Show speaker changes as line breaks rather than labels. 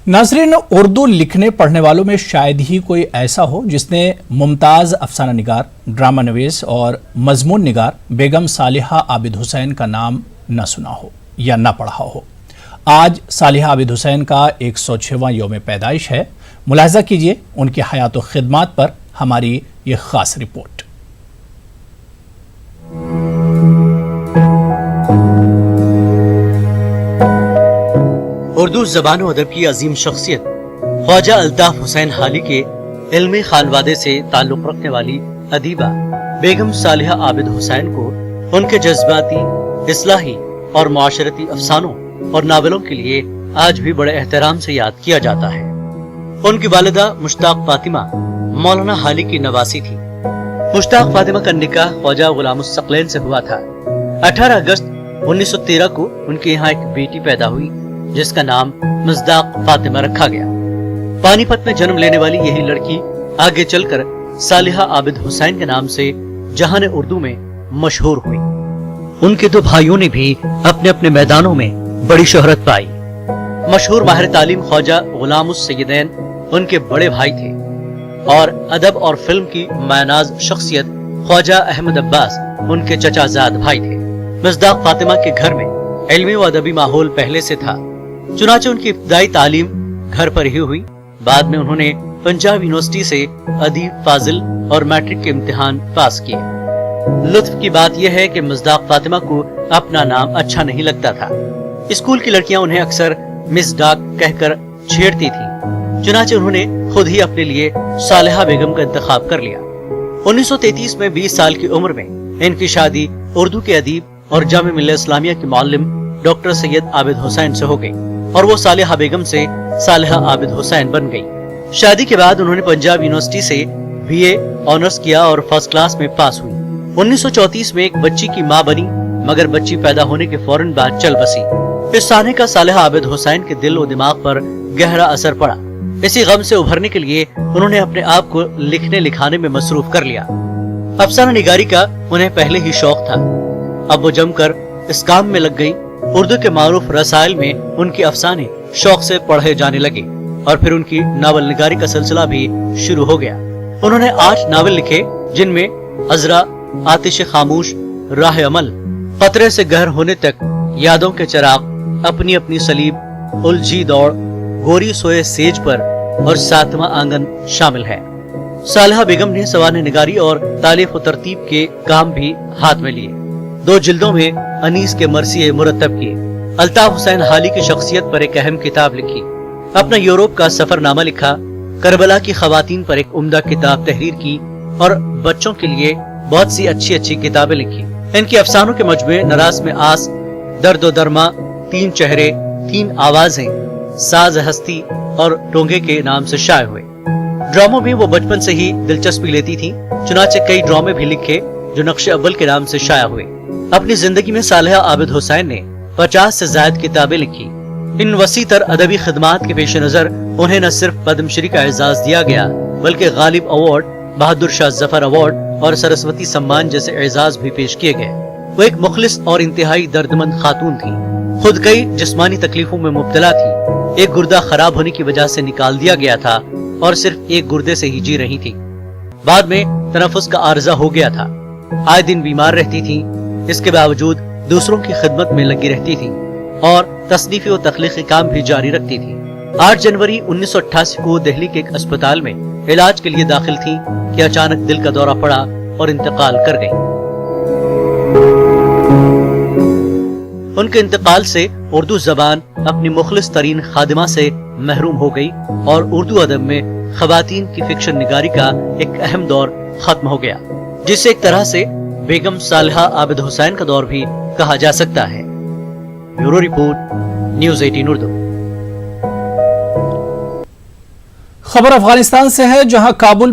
नाज़रीन, उर्दू लिखने पढ़ने वालों में शायद ही कोई ऐसा हो जिसने मुमताज़ अफसाना निगार, ड्रामा नवीस और मजमून निगार बेगम सालिहा आबिद हुसैन का नाम न सुना हो या न पढ़ा हो। आज सालिहा आबिद हुसैन का 106वां यौम पैदाइश है। मुलाहिज़ा कीजिए उनकी हयात व खिदमात पर हमारी ये खास रिपोर्ट।
उर्दू ज़बान व अदब की अजीम शख्सियत ख्वाजा अल्ताफ हुसैन हाली के इल्मी खानवादे से ताल्लुक़ रखने वाली अदीबा बेगम सालिहा आबिद हुसैन को उनके जज्बाती, इस्लाही और मुआशरती अफसानों और नावलों के लिए आज भी बड़े एहतराम से याद किया जाता है। उनकी वालिदा मुश्ताक फातिमा मौलाना हाली की नवासी थी। मुश्ताक फातिमा का निकाह ख्वाजा गुलामुस सकलैन से हुआ था। 18 अगस्त 1913 को उनके यहाँ एक बेटी पैदा हुई जिसका नाम मुज़दाक फातिमा रखा गया। पानीपत में जन्म लेने वाली यही लड़की आगे चलकर सालिहा आबिद हुसैन के नाम से जहान उर्दू में मशहूर हुई। उनके दो भाइयों ने भी अपने अपने मैदानों में बड़ी शोहरत पाई। मशहूर माहिर तालीम ख्वाजा गुलामुस सैयदैन उनके बड़े भाई थे और अदब और फिल्म की मायनाज शख्सियत ख्वाजा अहमद अब्बास उनके चचाजाद भाई थे। मुज़दाक फातिमा के घर में इल्मी व अदबी माहौल पहले से था, चुनाचे उनकी इब्तदाई तालीम घर पर ही हुई। बाद में उन्होंने पंजाब यूनिवर्सिटी से अदीब फाजिल और मैट्रिक के इम्तिहान पास किए। लुत्फ की बात यह है कि मुज़दाक फातिमा को अपना नाम अच्छा नहीं लगता था। स्कूल की लड़कियां उन्हें अक्सर मिस डाक कहकर छेड़ती थी, चुनाचे उन्होंने खुद ही अपने लिए सालिहा बेगम का इंतखाब कर लिया। 1933 में 20 साल की उम्र में इनकी शादी उर्दू के अदीब और जामे मिल्लत इस्लामिया की मौल्लिम डॉक्टर सैयद आबिद हुसैन से हो गई और वो सालिहा बेगम से सालिहा आबिद हुसैन बन गई। शादी के बाद उन्होंने पंजाब यूनिवर्सिटी से बीए ऑनर्स किया और फर्स्ट क्लास में पास हुई। 1934 में एक बच्ची की मां बनी, मगर बच्ची पैदा होने के फौरन बाद चल बसी। इस साने का सालिहा आबिद हुसैन के दिल और दिमाग पर गहरा असर पड़ा। इसी गम से उभरने के लिए उन्होंने अपने आप को लिखने लिखाने में मसरूफ कर लिया। अफसाना निगारी का उन्हें पहले ही शौक था। अब वो जमकर इस काम में लग गई। उर्दू के मारूफ रसाइल में उनके अफसाने शौक से पढ़े जाने लगे और फिर उनकी नावल निगारी का सिलसिला भी शुरू हो गया। उन्होंने 8 नावल लिखे जिनमें अजरा, आतिश खामोश, राह अमल, खतरे से गहर होने तक, यादों के चिराग, अपनी अपनी सलीब, उलझी दौड़, गोरी सोए सेज पर और 7वां आंगन शामिल है। सालिहा बेगम ने सवाने निगारी और तालीफ व तरतीब के काम भी हाथ में लिए। 2 जिल्दों में अनीस के मरसिए मुरतब किए। अल्ताफ हुसैन हाली की शख्सियत पर एक अहम किताब लिखी। अपना यूरोप का सफरनामा लिखा। करबला की खवातीन पर एक उम्दा किताब तहरीर की और बच्चों के लिए बहुत सी अच्छी अच्छी किताबें लिखी। इनके अफसानों के मजमूए नरास में आस, दर्द व दरमा, 3 चेहरे, 3 आवाजें, साज हस्ती और टोंगे के नाम से शाये हुए। ड्रामों में वो बचपन से ही दिलचस्पी लेती थी, चुनाचे कई ड्रामे भी लिखे जो नक्शे अव्वल के नाम से शाया हुए। अपनी जिंदगी में सालिहा आबिद हुसैन ने 50 से ज्यादा किताबें लिखी। इन वसी तर अदबी खिदमात के पेश नजर उन्हें न सिर्फ पद्मश्री का एजाज दिया गया बल्कि गालिब अवार्ड, बहादुर शाह जफर अवार्ड और सरस्वती सम्मान जैसे एजाज भी पेश किए गए। वो एक मुखलिस और इंतहाई दर्दमंद खातून थी। खुद कई जिस्मानी तकलीफों में मुब्तला थी। एक गुर्दा खराब होने की वजह से निकाल दिया गया था और सिर्फ एक गुर्दे से ही जी रही थी। बाद में तनफुस का आर्जा हो गया था। आए दिन बीमार रहती थी। इसके बावजूद दूसरों की खिदमत में लगी रहती थी और तसनीफी और तख्लीकी काम भी जारी रखती थी। 8 जनवरी 1988 को दिल्ली के एक अस्पताल में इलाज के लिए दाखिल थी कि अचानक दिल का दौरा पड़ा और इंतकाल कर गई। उनके इंतकाल से उर्दू जबान अपनी मुखलिस तरीन खादिमा से महरूम हो गई और उर्दू अदब में खवातीन की फिक्शन निगारी का एक अहम दौर खत्म हो गया, जिसे एक तरह से बेगम सालिहा आबिद हुसैन का दौर भी कहा जा सकता है। Bureau report, news 18 Urdu.
खबर अफगानिस्तान से है, जहां काबुल